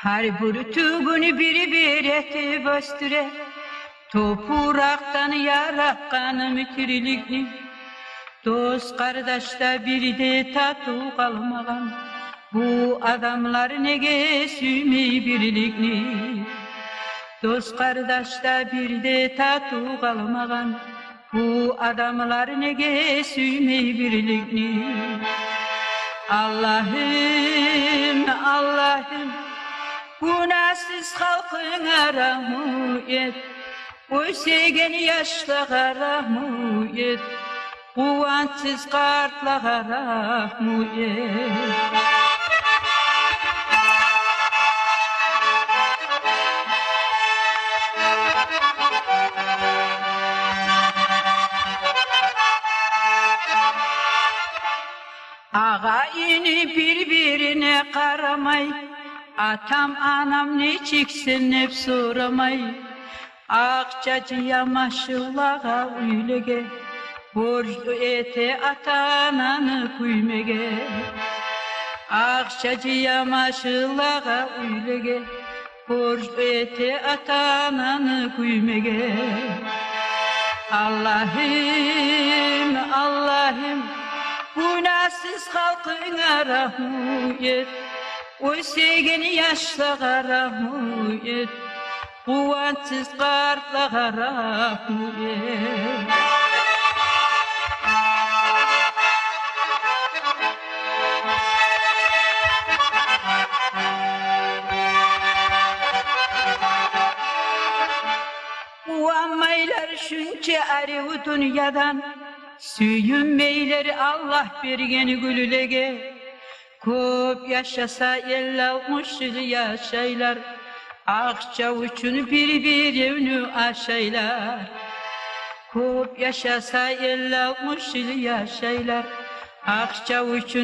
Her burtuğunu bir eti bastire, topraktan yaratkanım tirilikni. Dost kardeşte bir de tatu kalmagan, bu adamlar nege süymey birlikni. Dost kardeşte bir de tatu kalmagan, bu adamlar nege süymey birlikni. Allah'ım, Allah'ım, günahsız halkına rahmet et. O sevgen yaşlığa rahmet et. Kuvvetsіз kartlara rahmet et. Ağayını birbirine karamay, atam anam ne çeksin hep soramay. Akçacıya maşıllağa üylege, borcu ete atananı kuymege. Akçacıya maşıllağa üylege, borcu ete atananı kuymege. Allah'ım, Allah'ım, günahsız halkına rahmet et. O sevgini yaşlığa rahmet et. Kuvvetsiz kartlara rahmet et. Uanmaylar şunca arı dünyadan, süyünmeyler Allah bergeni gülülege. Köp yaşasa 50-60 yıl yaşaylar, akça üçün bir evini aşaylar. Köp yaşasa 50-60 yıl yaşaylar, akça üçün